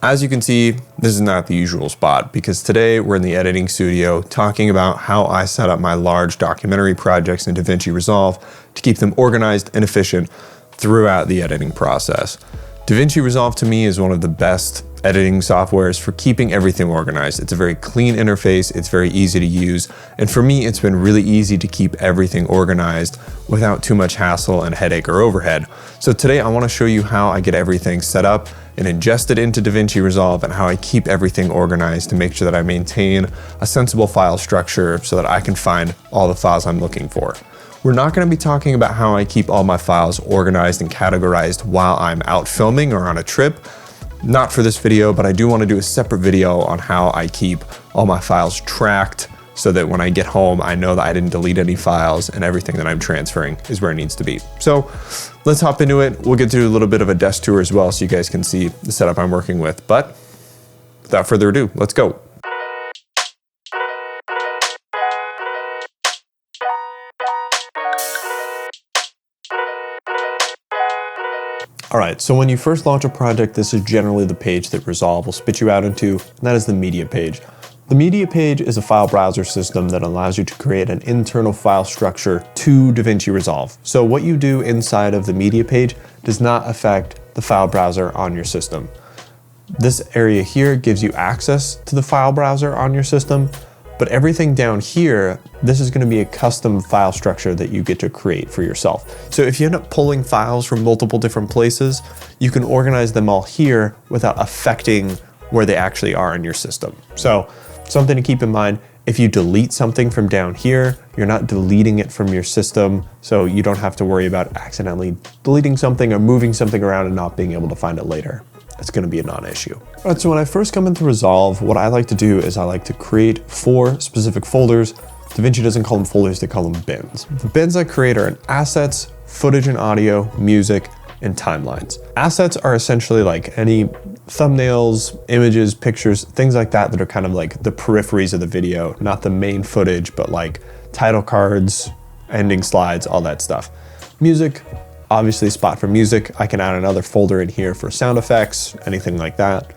As you can see, this is not the usual spot because today we're in the editing studio talking about how I set up my large documentary projects in DaVinci Resolve to keep them organized and efficient throughout the editing process. DaVinci Resolve to me is one of the best editing softwares for keeping everything organized. It's a very clean interface, it's very easy to use, and for me it's been really easy to keep everything organized without too much hassle and headache or overhead. So today I want to show you how I get everything set up and ingest it into DaVinci Resolve and how I keep everything organized to make sure that I maintain a sensible file structure so that I can find all the files I'm looking for. We're not going to be talking about how I keep all my files organized and categorized while I'm out filming or on a trip. Not for this video, but I do want to do a separate video on how I keep all my files tracked so that when I get home, I know that I didn't delete any files and everything that I'm transferring is where it needs to be. So let's hop into it. We'll get to a little bit of a desk tour as well so you guys can see the setup I'm working with. But without further ado, let's go. All right, so when you first launch a project, this is generally the page that Resolve will spit you out into, and that is the media page. The media page is a file browser system that allows you to create an internal file structure to DaVinci Resolve. So what you do inside of the media page does not affect the file browser on your system. This area here gives you access to the file browser on your system, but everything down here, this is going to be a custom file structure that you get to create for yourself. So if you end up pulling files from multiple different places, you can organize them all here without affecting where they actually are in your system. So something to keep in mind, if you delete something from down here, you're not deleting it from your system, so you don't have to worry about accidentally deleting something or moving something around and not being able to find it later. It's going to be a non-issue. All right, so when I first come into Resolve, what I like to do is I like to create 4 specific folders. DaVinci doesn't call them folders, they call them bins. The bins I create are in assets, footage and audio, music, and timelines. Assets are essentially like any thumbnails, images, pictures, things like that that are kind of like the peripheries of the video, not the main footage, but like title cards, ending slides, all that stuff. Music, obviously a spot for music. I can add another folder in here for sound effects, anything like that.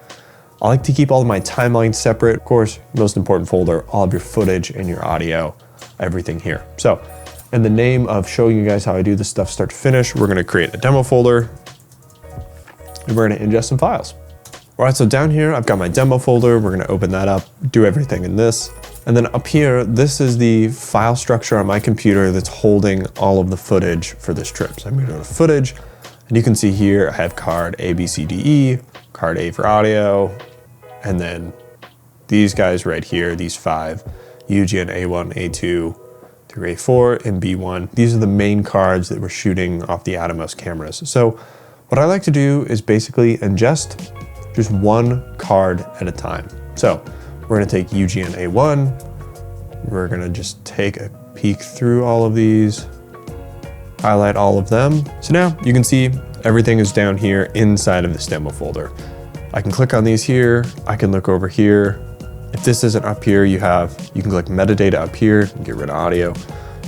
I like to keep all of my timelines separate. Of course, most important folder, all of your footage and your audio, everything here. So in the name of showing you guys how I do this stuff start to finish, we're gonna create a demo folder and we're gonna ingest some files. All right, so down here, I've got my demo folder. We're gonna open that up, do everything in this. And then up here, this is the file structure on my computer that's holding all of the footage for this trip. So I'm gonna go to footage, and you can see here, I have card A, B, C, D, E, card A for audio, and then these guys right here, these 5, UGN A1, A2, through A4, and B1. These are the main cards that we're shooting off the Atomos cameras. So what I like to do is basically ingest just one card at a time. So we're gonna take UGN A1, we're gonna just take a peek through all of these, highlight all of them. So now you can see everything is down here inside of this demo folder. I can click on these here, I can look over here. If this isn't up here, you can click metadata up here and get rid of audio.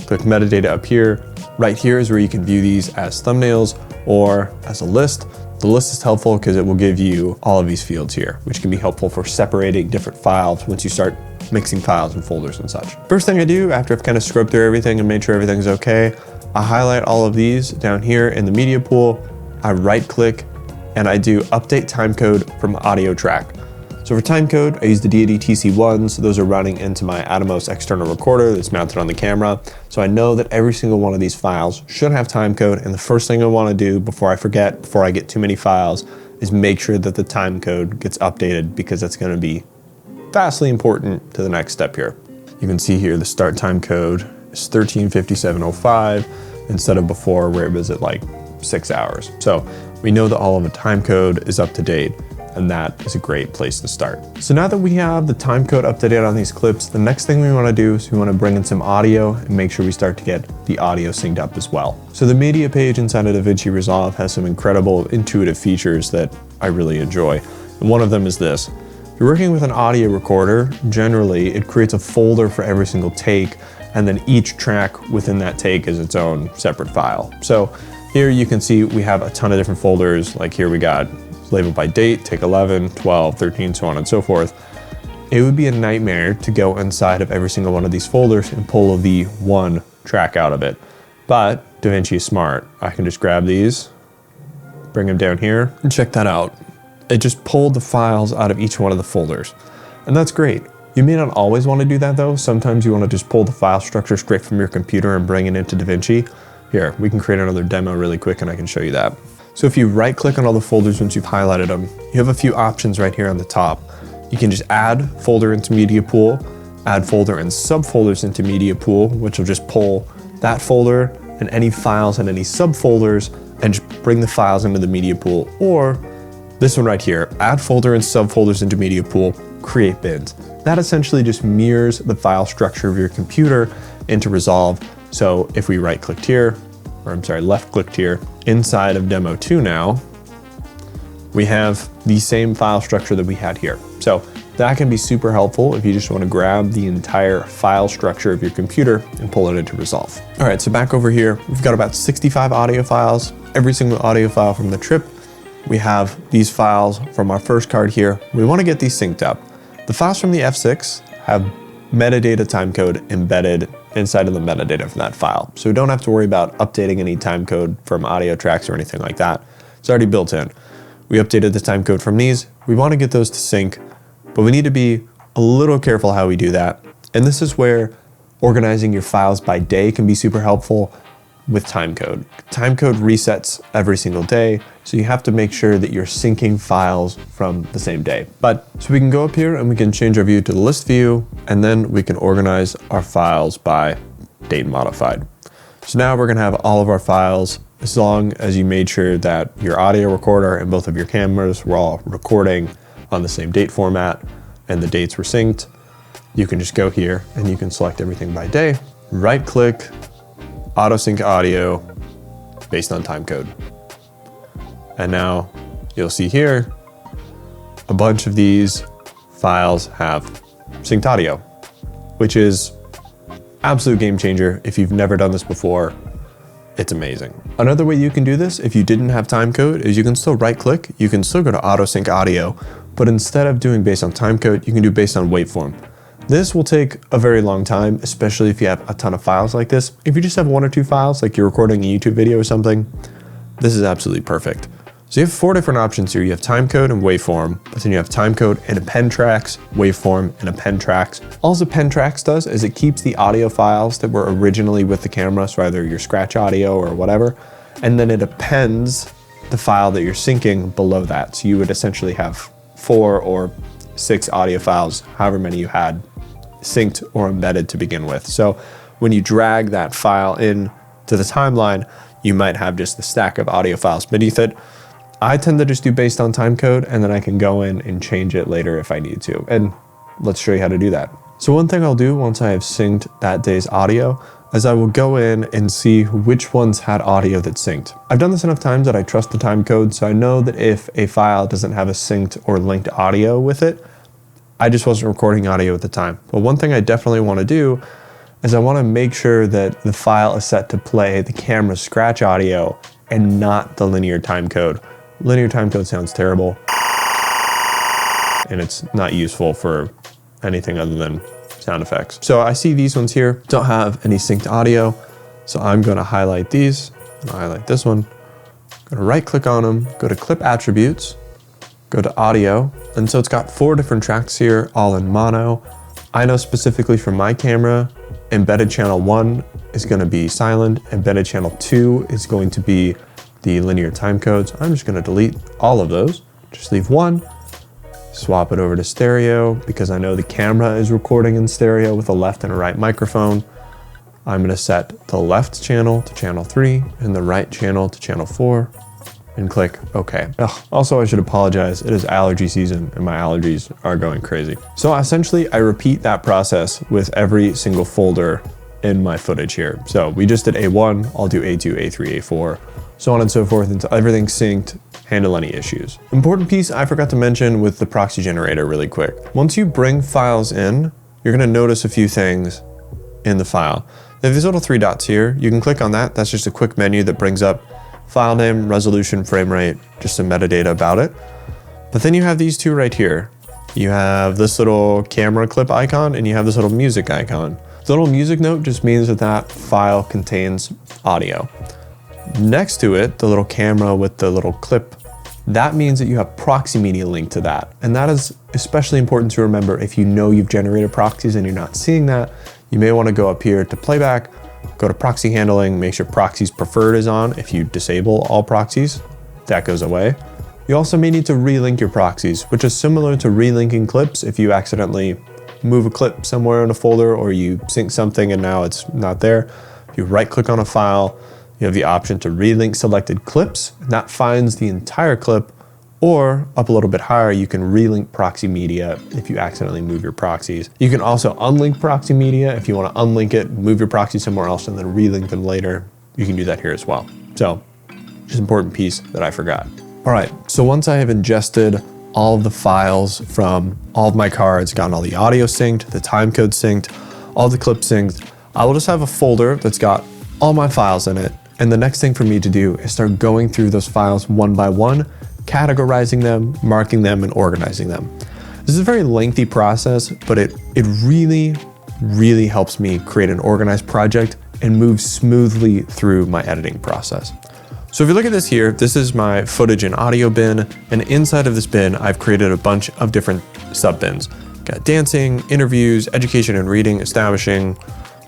Click metadata up here. Right here is where you can view these as thumbnails or as a list. The list is helpful because it will give you all of these fields here, which can be helpful for separating different files once you start mixing files and folders and such. First thing I do after I've kind of scrubbed through everything and made sure everything's okay, I highlight all of these down here in the media pool. I right click and I do update timecode from audio track. So for timecode, I use the DAD-TC1, so those are running into my Atomos external recorder that's mounted on the camera. So I know that every single one of these files should have timecode, and the first thing I want to do before I forget, before I get too many files, is make sure that the timecode gets updated because that's going to be vastly important to the next step here. You can see here the start timecode is 13:57:05 instead of before where it was at like 6 hours. So we know that all of the timecode is up to date, and that is a great place to start. So now that we have the timecode up to date on these clips, the next thing we want to do is we want to bring in some audio and make sure we start to get the audio synced up as well. So the media page inside of DaVinci Resolve has some incredible intuitive features that I really enjoy. And one of them is this. If you're working with an audio recorder, generally it creates a folder for every single take, and then each track within that take is its own separate file. So here you can see we have a ton of different folders. Like here we got label by date, take 11, 12, 13, so on and so forth. It would be a nightmare to go inside of every single one of these folders and pull a V1 track out of it. But DaVinci is smart. I can just grab these, bring them down here, and check that out. It just pulled the files out of each one of the folders. And that's great. You may not always want to do that though. Sometimes you want to just pull the file structure straight from your computer and bring it into DaVinci. Here, we can create another demo really quick and I can show you that. So if you right click on all the folders once you've highlighted them, you have a few options right here on the top. You can just add folder into media pool, add folder and subfolders into media pool, which will just pull that folder and any files and any subfolders and just bring the files into the media pool. Or this one right here, add folder and subfolders into media pool, create bins. That essentially just mirrors the file structure of your computer into Resolve. So if we right clicked here, or I'm sorry, left clicked here, inside of demo 2 now, we have the same file structure that we had here. So that can be super helpful if you just want to grab the entire file structure of your computer and pull it into Resolve. All right, so back over here, we've got about 65 audio files, every single audio file from the trip. We have these files from our first card here. We want to get these synced up. The files from the F6 have metadata timecode embedded inside of the metadata from that file. So we don't have to worry about updating any timecode from audio tracks or anything like that. It's already built in. We updated the timecode from these. We want to get those to sync, but we need to be a little careful how we do that. And this is where organizing your files by day can be super helpful with timecode. Timecode resets every single day, so you have to make sure that you're syncing files from the same day. But so we can go up here and we can change our view to the list view, and then we can organize our files by date modified. So now we're gonna have all of our files, as long as you made sure that your audio recorder and both of your cameras were all recording on the same date format and the dates were synced. You can just go here and you can select everything by day, right click, auto sync audio based on timecode. And now you'll see here, a bunch of these files have synced audio, which is absolute game changer. If you've never done this before, it's amazing. Another way you can do this, if you didn't have timecode, is you can still right click, you can still go to auto sync audio, but instead of doing based on timecode, you can do based on waveform. This will take a very long time, especially if you have a ton of files like this. If you just have 1 or 2 files, like you're recording a YouTube video or something, this is absolutely perfect. So you have 4 different options here. You have timecode and waveform, but then you have timecode and append tracks, waveform and append tracks. All append tracks does is it keeps the audio files that were originally with the camera, so either your scratch audio or whatever, and then it appends the file that you're syncing below that. So you would essentially have 4 or 6 audio files, however many you had, synced or embedded to begin with. So when you drag that file in to the timeline, you might have just the stack of audio files beneath it. I tend to just do based on timecode, and then I can go in and change it later if I need to. And let's show you how to do that. So one thing I'll do once I have synced that day's audio is I will go in and see which ones had audio that's synced. I've done this enough times that I trust the timecode, so I know that if a file doesn't have a synced or linked audio with it, I just wasn't recording audio at the time. But one thing I definitely want to do is I want to make sure that the file is set to play the camera's scratch audio and not the linear timecode. Linear timecode sounds terrible, and it's not useful for anything other than sound effects. So I see these ones here don't have any synced audio, so I'm going to highlight these and highlight this one. I'm going to right click on them, go to clip attributes, go to audio, and so it's got 4 different tracks here, all in mono. I know specifically for my camera, embedded channel 1 is going to be silent, embedded channel 2 is going to be the linear timecode. So I'm just going to delete all of those, just leave 1, swap it over to stereo because I know the camera is recording in stereo with a left and a right microphone. I'm going to set the left channel to channel 3 and the right channel to channel 4 and click OK. Also, I should apologize. It is allergy season and my allergies are going crazy. So essentially, I repeat that process with every single folder in my footage here. So we just did A1, I'll do A2, A3, A4, so on and so forth until everything's synced, handle any issues. Important piece I forgot to mention with the proxy generator really quick. Once you bring files in, you're gonna notice a few things in the file. There's these little 3 dots here. You can click on that. That's just a quick menu that brings up file name, resolution, frame rate, just some metadata about it. But then you have these two right here. You have this little camera clip icon and you have this little music icon. The little music note just means that that file contains audio. Next to it, the little camera with the little clip, that means that you have proxy media linked to that. And that is especially important to remember if you know you've generated proxies and you're not seeing that. You may want to go up here to playback, go to proxy handling, make sure proxies preferred is on. If you disable all proxies, that goes away. You also may need to relink your proxies, which is similar to relinking clips. If you accidentally move a clip somewhere in a folder or you sync something and now it's not there, if you right click on a file, you have the option to relink selected clips, and that finds the entire clip, or up a little bit higher, you can relink proxy media if you accidentally move your proxies. You can also unlink proxy media if you want to unlink it, move your proxy somewhere else and then relink them later. You can do that here as well. So just an important piece that I forgot. All right, so once I have ingested all of the files from all of my cards, gotten all the audio synced, the timecode synced, all the clips synced, I will just have a folder that's got all my files in it. And the next thing for me to do is start going through those files one by one, categorizing them, marking them, and organizing them. This is a very lengthy process, but it really, really helps me create an organized project and move smoothly through my editing process. So if you look at this here, this is my footage and audio bin, and inside of this bin, I've created a bunch of different sub bins. Got dancing, interviews, education and reading, establishing,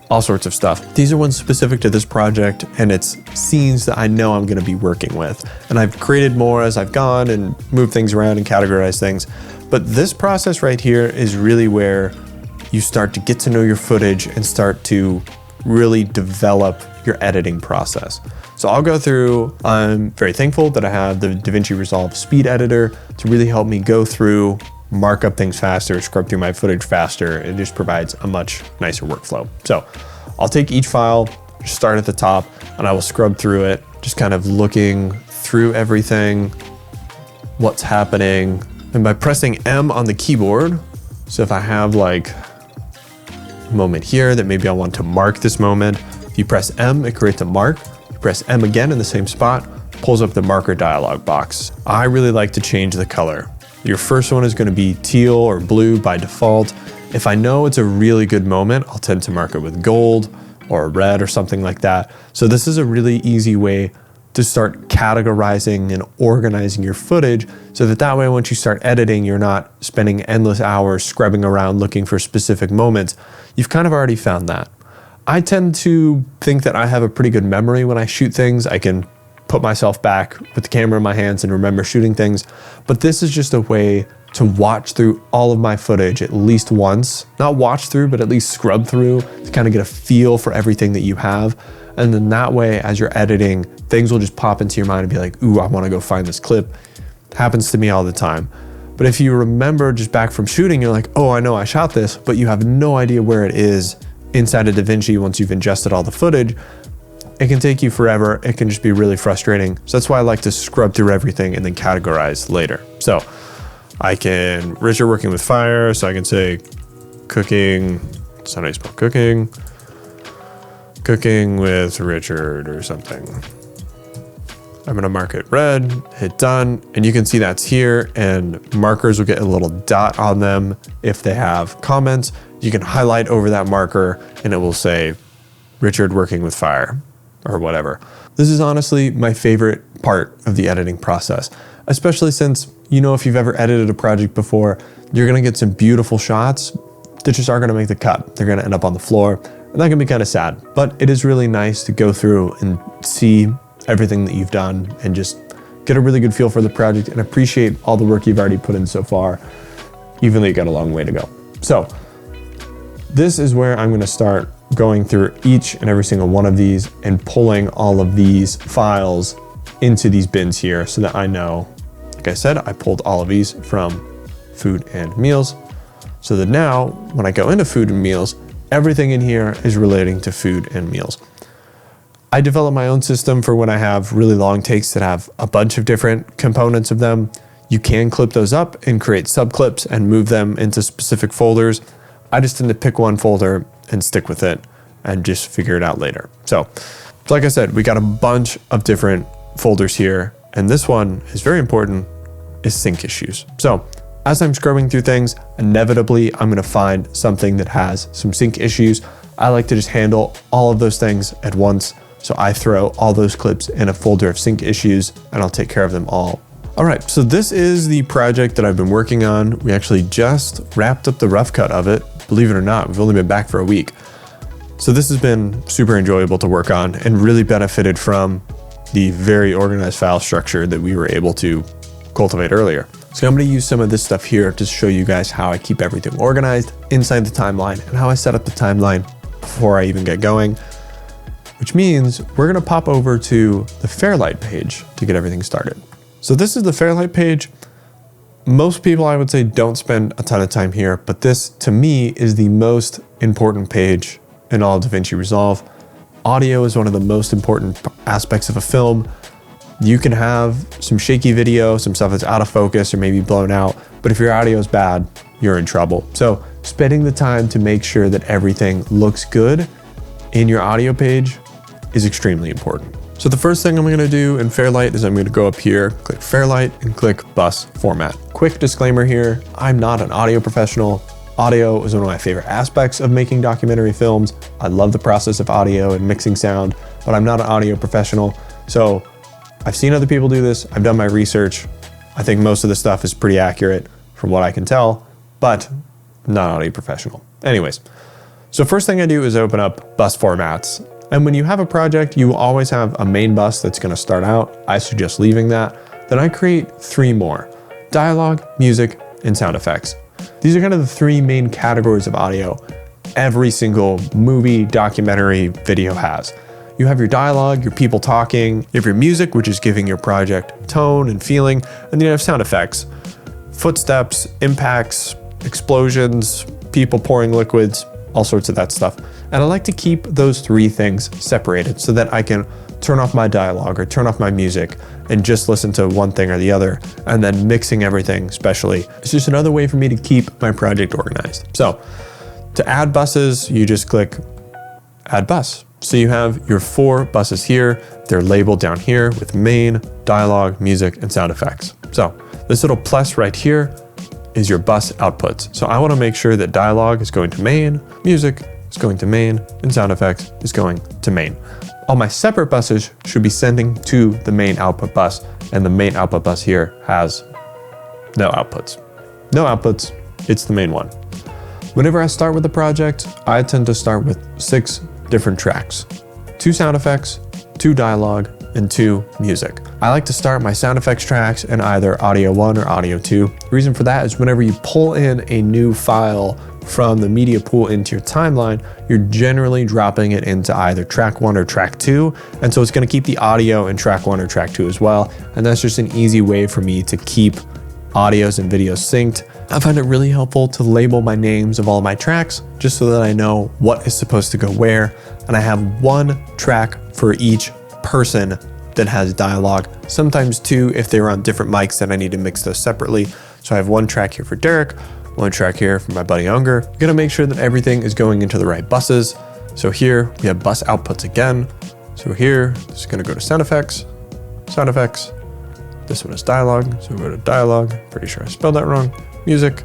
all sorts of stuff. These are ones specific to this project, and it's scenes that I know I'm gonna be working with. And I've created more as I've gone and moved things around and categorized things. But this process right here is really where you start to get to know your footage and start to really develop your editing process. So I'll go through, I'm very thankful that I have the DaVinci Resolve speed editor to really help me go through, mark up things faster, scrub through my footage faster. It just provides a much nicer workflow. So I'll take each file, start at the top, and I will scrub through it, just kind of looking through everything, what's happening. And by pressing M on the keyboard, so if I have like a moment here that maybe I want to mark this moment, if you press M, it creates a mark. You press M again in the same spot, pulls up the marker dialog box. I really like to change the color. Your first one is going to be teal or blue by default. If I know it's a really good moment, I'll tend to mark it with gold or red or something like that. So this is a really easy way to start categorizing and organizing your footage so that way once you start editing, you're not spending endless hours scrubbing around looking for specific moments. You've kind of already found that. I tend to think that I have a pretty good memory when I shoot things. I can put myself back with the camera in my hands and remember shooting things. But this is just a way to watch through all of my footage at least once. Not watch through, but at least scrub through to kind of get a feel for everything that you have. And then that way, as you're editing, things will just pop into your mind and be like, ooh, I want to go find this clip. It happens to me all the time. But if you remember just back from shooting, you're like, oh, I know I shot this, but you have no idea where it is inside of DaVinci once you've ingested all the footage. It can take you forever. It can just be really frustrating. So that's why I like to scrub through everything and then categorize later. So I can, Richard working with fire, so I can say cooking, that's not how you spell cooking, cooking with Richard or something. I'm gonna mark it red, hit done, and you can see that's here, and markers will get a little dot on them if they have comments. You can highlight over that marker and it will say Richard working with fire or whatever. This is honestly my favorite part of the editing process, especially since, you know, if you've ever edited a project before, you're gonna get some beautiful shots that just aren't gonna make the cut. They're gonna end up on the floor, and that can be kind of sad. But it is really nice to go through and see everything that you've done and just get a really good feel for the project and appreciate all the work you've already put in so far, even though you got a long way to go. So this is where I'm gonna start going through each and every single one of these and pulling all of these files into these bins here so that I know, like I said, I pulled all of these from food and meals. So that now when I go into food and meals, everything in here is relating to food and meals. I develop my own system for when I have really long takes that have a bunch of different components of them. You can clip those up and create subclips and move them into specific folders. I just tend to pick one folder and stick with it and just figure it out later. So like I said, we got a bunch of different folders here, and this one is very important. is sync issues. So as I'm scrubbing through things, inevitably I'm gonna find something that has some sync issues. I like to just handle all of those things at once. So I throw all those clips in a folder of sync issues and I'll take care of them all. All right, so this is the project that I've been working on. We actually just wrapped up the rough cut of it. Believe it or not, we've only been back for a week. So this has been super enjoyable to work on and really benefited from the very organized file structure that we were able to cultivate earlier. So I'm going to use some of this stuff here to show you guys how I keep everything organized inside the timeline and how I set up the timeline before I even get going, which means we're going to pop over to the FAIRLIGHT page to get everything started. So this is the FAIRLIGHT page. Most people, I would say, don't spend a ton of time here, but this to me is the most important page in all of DaVinci Resolve. Audio is one of the most important aspects of a film. You can have some shaky video, some stuff that's out of focus or maybe blown out, but if your audio is bad, you're in trouble. So spending the time to make sure that everything looks good in your audio page is extremely important. So the first thing I'm gonna do in FAIRLIGHT is I'm gonna go up here, click FAIRLIGHT and click bus format. Quick disclaimer here, I'm not an audio professional. Audio is one of my favorite aspects of making documentary films. I love the process of audio and mixing sound, but I'm not an audio professional. So I've seen other people do this. I've done my research. I think most of the stuff is pretty accurate from what I can tell, but I'm not an audio professional. Anyways, so first thing I do is open up bus formats. And when you have a project, you will always have a main bus that's gonna start out. I suggest leaving that. Then I create 3 more: dialogue, music, and sound effects. These are kind of the 3 main categories of audio every single movie, documentary, video has. You have your dialogue, your people talking, you have your music, which is giving your project tone and feeling, and then you have sound effects, footsteps, impacts, explosions, people pouring liquids, all sorts of that stuff. And I like to keep those 3 things separated so that I can turn off my dialogue or turn off my music and just listen to one thing or the other, and then mixing everything specially. It's just another way for me to keep my project organized. So to add buses, you just click add bus. So you have your 4 buses here. They're labeled down here with main, dialogue, music, and sound effects. So this little plus right here is your bus outputs. So I want to make sure that dialogue is going to main, music is going to main, and sound effects is going to main. All my separate buses should be sending to the main output bus, and the main output bus here has no outputs. No outputs, it's the main one. Whenever I start with the project, I tend to start with 6 different tracks: 2 sound effects, 2 dialogue, and 2 music. I like to start my sound effects tracks in either audio 1 or audio 2. The reason for that is whenever you pull in a new file from the media pool into your timeline, you're generally dropping it into either track 1 or track 2. And so it's gonna keep the audio in track 1 or track 2 as well. And that's just an easy way for me to keep audios and videos synced. I find it really helpful to label my names of all my tracks just so that I know what is supposed to go where. And I have 1 track for each person that has dialogue, sometimes 2 if they're on different mics that I need to mix those separately. So I have 1 track here for Derek, 1 track here for my buddy Unger. I'm gonna make sure that everything is going into the right buses. So here we have bus outputs again. So here, this is gonna go to sound effects, sound effects. This one is dialogue, so we go to dialogue. Pretty sure I spelled that wrong. Music,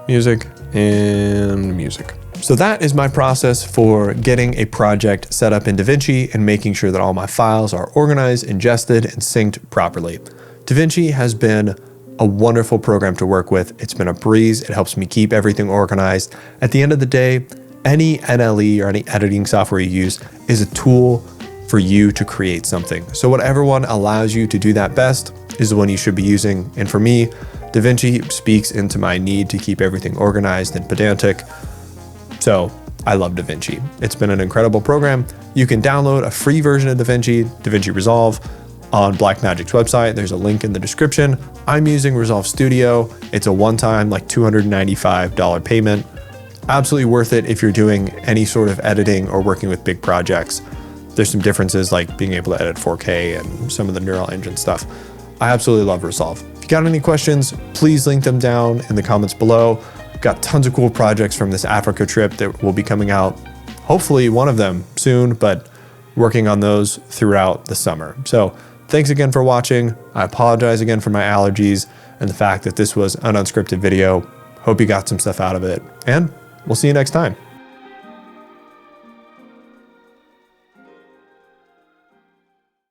music, and music. So that is my process for getting a project set up in DaVinci and making sure that all my files are organized, ingested, and synced properly. DaVinci has been a wonderful program to work with. It's been a breeze. It helps me keep everything organized. At the end of the day, any NLE or any editing software you use is a tool for you to create something. So whatever one allows you to do that best is the one you should be using. And for me, DaVinci speaks into my need to keep everything organized and pedantic. So I love DaVinci. It's been an incredible program. You can download a free version of DaVinci, DaVinci Resolve, on Blackmagic's website. There's a link in the description. I'm using Resolve Studio. It's a one-time like $295 payment. Absolutely worth it if you're doing any sort of editing or working with big projects. There's some differences like being able to edit 4K and some of the neural engine stuff. I absolutely love Resolve. If you got any questions, please link them down in the comments below. Got tons of cool projects from this Africa trip that will be coming out. Hopefully one of them soon, but working on those throughout the summer. So Thanks again for watching. I apologize again for my allergies and the fact that this was an unscripted video. Hope you got some stuff out of it, and we'll see you next time.